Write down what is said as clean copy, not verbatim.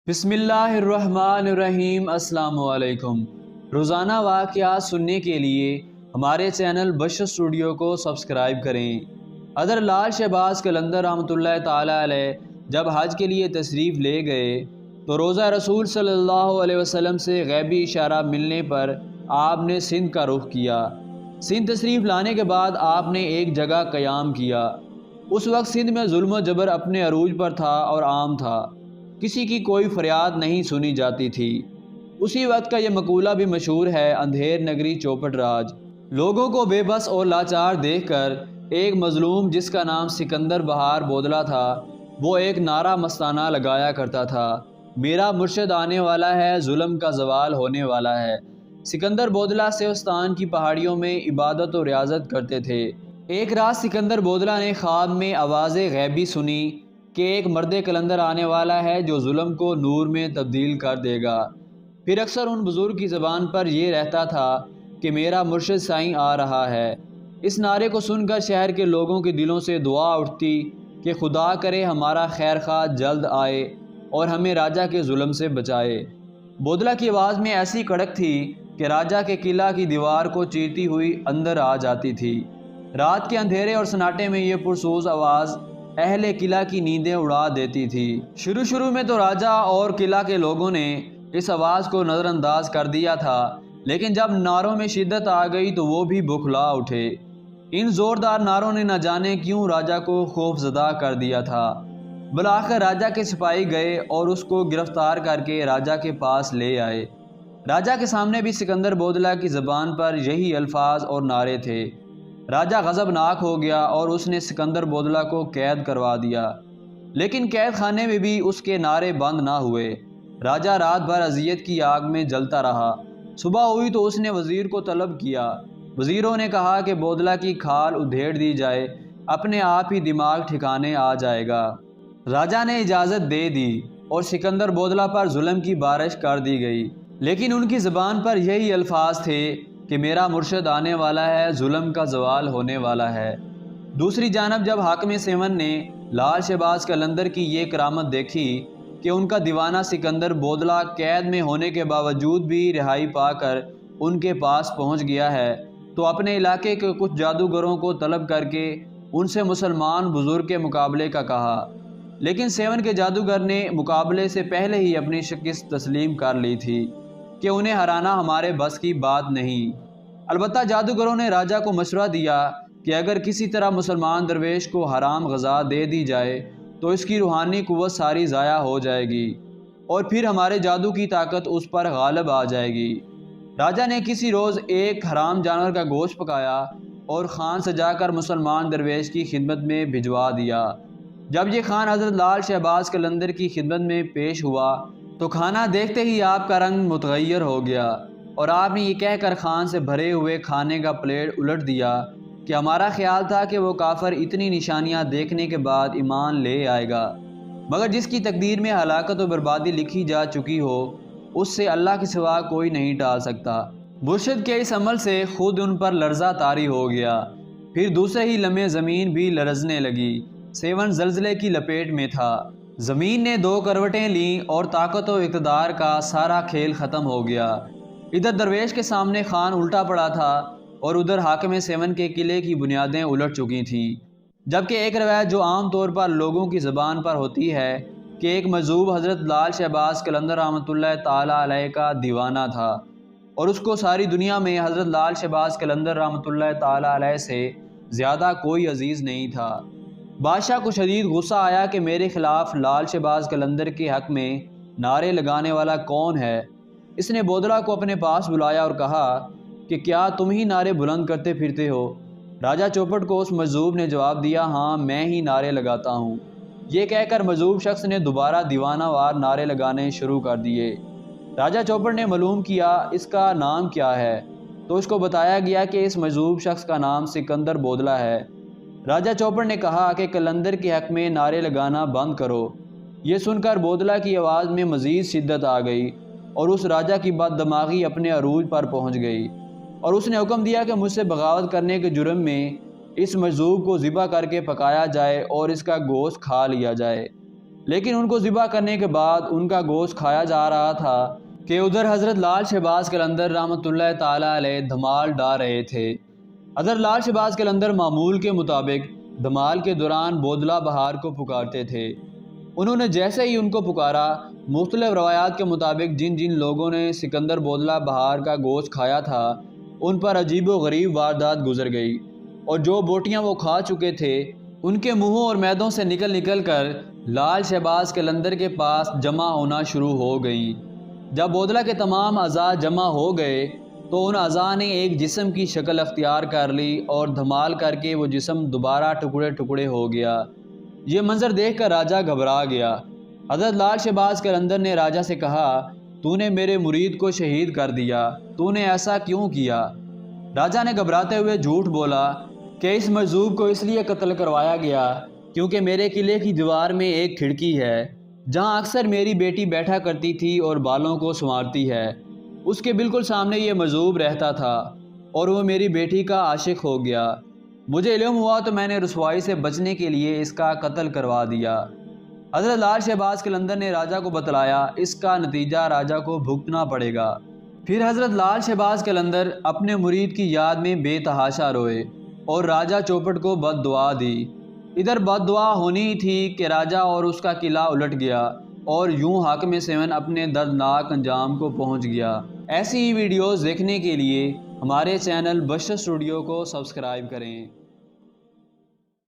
بسم اللہ الرحمن الرحیم۔ السلام علیکم۔ روزانہ واقعات سننے کے لیے ہمارے چینل بشر اسٹوڈیو کو سبسکرائب کریں۔ حضرت لال شہباز قلندر رحمۃ اللہ تعالیٰ علیہ جب حج کے لیے تشریف لے گئے تو روضہ رسول صلی اللہ علیہ وسلم سے غیبی اشارہ ملنے پر آپ نے سندھ کا رخ کیا۔ سندھ تشریف لانے کے بعد آپ نے ایک جگہ قیام کیا۔ اس وقت سندھ میں ظلم و جبر اپنے عروج پر تھا اور عام تھا، کسی کی کوئی فریاد نہیں سنی جاتی تھی۔ اسی وقت کا یہ مقولہ بھی مشہور ہے، اندھیر نگری چوپٹ راج۔ لوگوں کو بے بس اور لاچار دیکھ کر ایک مظلوم جس کا نام سکندر بہار بودلہ تھا، وہ ایک نعرہ مستانہ لگایا کرتا تھا، میرا مرشد آنے والا ہے، ظلم کا زوال ہونے والا ہے۔ سکندر بودلہ سیوستان کی پہاڑیوں میں عبادت و ریاضت کرتے تھے۔ ایک رات سکندر بودلہ نے خواب میں آواز غیبی سنی کہ ایک مرد قلندر آنے والا ہے جو ظلم کو نور میں تبدیل کر دے گا۔ پھر اکثر ان بزرگ کی زبان پر یہ رہتا تھا کہ میرا مرشد سائیں آ رہا ہے۔ اس نعرے کو سن کر شہر کے لوگوں کے دلوں سے دعا اٹھتی کہ خدا کرے ہمارا خیر خواہ جلد آئے اور ہمیں راجہ کے ظلم سے بچائے۔ بودلہ کی آواز میں ایسی کڑک تھی کہ راجہ کے قلعہ کی دیوار کو چیرتی ہوئی اندر آ جاتی تھی۔ رات کے اندھیرے اور سناٹے میں یہ پرسوز آواز اہل قلعہ کی نیندیں اڑا دیتی تھی۔ شروع میں تو راجہ اور قلعہ کے لوگوں نے اس آواز کو نظر انداز کر دیا تھا، لیکن جب نعروں میں شدت آ گئی تو وہ بھی بکھلا اٹھے۔ ان زوردار نعروں نے نہ جانے کیوں راجہ کو خوف زدہ کر دیا تھا۔ بالآخر راجہ کے سپاہی گئے اور اس کو گرفتار کر کے راجہ کے پاس لے آئے۔ راجہ کے سامنے بھی سکندر بودلہ کی زبان پر یہی الفاظ اور نعرے تھے۔ راجہ غضبناک ہو گیا اور اس نے سکندر بودلہ کو قید کروا دیا، لیکن قید خانے میں بھی اس کے نعرے بند نہ ہوئے۔ راجہ رات بھر اذیت کی آگ میں جلتا رہا۔ صبح ہوئی تو اس نے وزیر کو طلب کیا۔ وزیروں نے کہا کہ بودلہ کی کھال ادھیڑ دی جائے، اپنے آپ ہی دماغ ٹھکانے آ جائے گا۔ راجہ نے اجازت دے دی اور سکندر بودلہ پر ظلم کی بارش کر دی گئی، لیکن ان کی زبان پر یہی الفاظ تھے کہ میرا مرشد آنے والا ہے، ظلم کا زوال ہونے والا ہے۔ دوسری جانب جب حاکم سیون نے لال شہباز قلندر کی یہ کرامت دیکھی کہ ان کا دیوانہ سکندر بودلہ قید میں ہونے کے باوجود بھی رہائی پا کر ان کے پاس پہنچ گیا ہے، تو اپنے علاقے کے کچھ جادوگروں کو طلب کر کے ان سے مسلمان بزرگ کے مقابلے کا کہا، لیکن سیون کے جادوگر نے مقابلے سے پہلے ہی اپنی شکست تسلیم کر لی تھی کہ انہیں ہرانا ہمارے بس کی بات نہیں۔ البتہ جادوگروں نے راجہ کو مشورہ دیا کہ اگر کسی طرح مسلمان درویش کو حرام غذا دے دی جائے تو اس کی روحانی قوت ساری ضائع ہو جائے گی اور پھر ہمارے جادو کی طاقت اس پر غالب آ جائے گی۔ راجہ نے کسی روز ایک حرام جانور کا گوشت پکایا اور خان سجا کر مسلمان درویش کی خدمت میں بھجوا دیا۔ جب یہ خان حضرت لال شہباز قلندر کی خدمت میں پیش ہوا تو کھانا دیکھتے ہی آپ کا رنگ متغیر ہو گیا اور آپ نے یہ کہہ کر خان سے بھرے ہوئے کھانے کا پلیٹ الٹ دیا کہ ہمارا خیال تھا کہ وہ کافر اتنی نشانیاں دیکھنے کے بعد ایمان لے آئے گا، مگر جس کی تقدیر میں ہلاکت و بربادی لکھی جا چکی ہو اس سے اللہ کے سوا کوئی نہیں ٹال سکتا۔ مرشد کے اس عمل سے خود ان پر لرزہ طاری ہو گیا۔ پھر دوسرے ہی لمحے زمین بھی لرزنے لگی۔ سیون زلزلے کی لپیٹ میں تھا۔ زمین نے 2 کروٹیں لیں اور طاقت و اقتدار کا سارا کھیل ختم ہو گیا۔ ادھر درویش کے سامنے خان الٹا پڑا تھا اور ادھر حاکم سیون کے قلعے کی بنیادیں الٹ چکی تھیں۔ جبکہ ایک روایت جو عام طور پر لوگوں کی زبان پر ہوتی ہے کہ ایک مجذوب حضرت لال شہباز قلندر رحمۃ اللہ تعالیٰ علیہ کا دیوانہ تھا اور اس کو ساری دنیا میں حضرت لال شہباز قلندر رحمۃ اللہ تعالیٰ علیہ سے زیادہ کوئی عزیز نہیں تھا۔ بادشاہ کو شدید غصہ آیا کہ میرے خلاف لال شہباز قلندر کے حق میں نعرے لگانے والا کون ہے۔ اس نے بودلہ کو اپنے پاس بلایا اور کہا کہ کیا تم ہی نعرے بلند کرتے پھرتے ہو؟ راجہ چوپٹ کو اس مجذوب نے جواب دیا، ہاں میں ہی نعرے لگاتا ہوں۔ یہ کہہ کر مجذوب شخص نے دوبارہ دیوانہ وار نعرے لگانے شروع کر دیے۔ راجہ چوپٹ نے معلوم کیا اس کا نام کیا ہے تو اس کو بتایا گیا کہ اس مجذوب شخص کا نام سکندر بودلہ ہے۔ راجہ چوپٹ نے کہا کہ قلندر کے حق میں نعرے لگانا بند کرو۔ یہ سن کر بودلہ کی آواز میں مزید شدت آ گئی اور اس راجہ کی بد دماغی اپنے عروج پر پہنچ گئی اور اس نے حکم دیا کہ مجھ سے بغاوت کرنے کے جرم میں اس مجذوب کو ذبح کر کے پکایا جائے اور اس کا گوشت کھا لیا جائے۔ لیکن ان کو ذبح کرنے کے بعد ان کا گوشت کھایا جا رہا تھا کہ ادھر حضرت لال شہباز قلندر رحمۃ اللہ تعالیٰ علیہ دھمال ڈال رہے تھے۔ حضرت لال شہباز قلندر معمول کے مطابق دھمال کے دوران بودلہ بہار کو پکارتے تھے۔ انہوں نے جیسے ہی ان کو پکارا، مختلف روایات کے مطابق جن جن لوگوں نے سکندر بودلہ بہار کا گوشت کھایا تھا ان پر عجیب و غریب واردات گزر گئی، اور جو بوٹیاں وہ کھا چکے تھے ان کے منہوں اور معدوں سے نکل نکل کر لال شہباز قلندر کے پاس جمع ہونا شروع ہو گئیں۔ جب بودلہ کے تمام اعضاء جمع ہو گئے تو ان اعضاء نے ایک جسم کی شکل اختیار کر لی اور دھمال کر کے وہ جسم دوبارہ ٹکڑے ٹکڑے ہو گیا۔ یہ منظر دیکھ کر راجہ گھبرا گیا۔ حضرت لال شہباز قلندر نے راجہ سے کہا، تو نے میرے مرید کو شہید کر دیا، تو نے ایسا کیوں کیا؟ راجہ نے گھبراتے ہوئے جھوٹ بولا کہ اس مجذوب کو اس لیے قتل کروایا گیا کیونکہ میرے قلعے کی دیوار میں ایک کھڑکی ہے جہاں اکثر میری بیٹی بیٹھا کرتی تھی اور بالوں کو سنوارتی ہے۔ اس کے بالکل سامنے یہ مجذوب رہتا تھا اور وہ میری بیٹی کا عاشق ہو گیا۔ مجھے علم ہوا تو میں نے رسوائی سے بچنے کے لیے اس کا قتل کروا دیا۔ حضرت لال شہباز قلندر نے راجہ کو بتلایا اس کا نتیجہ راجہ کو بھگتنا پڑے گا۔ پھر حضرت لال شہباز قلندر اپنے مرید کی یاد میں بے تحاشا روئے اور راجہ چوپٹ کو بد دعا دی۔ ادھر بد دعا ہونی تھی کہ راجہ اور اس کا قلعہ الٹ گیا اور یوں حاکم سیون اپنے دردناک انجام کو پہنچ گیا۔ ایسی ہی ویڈیوز دیکھنے کے لیے ہمارے چینل بشر اسٹوڈیو کو سبسکرائب کریں۔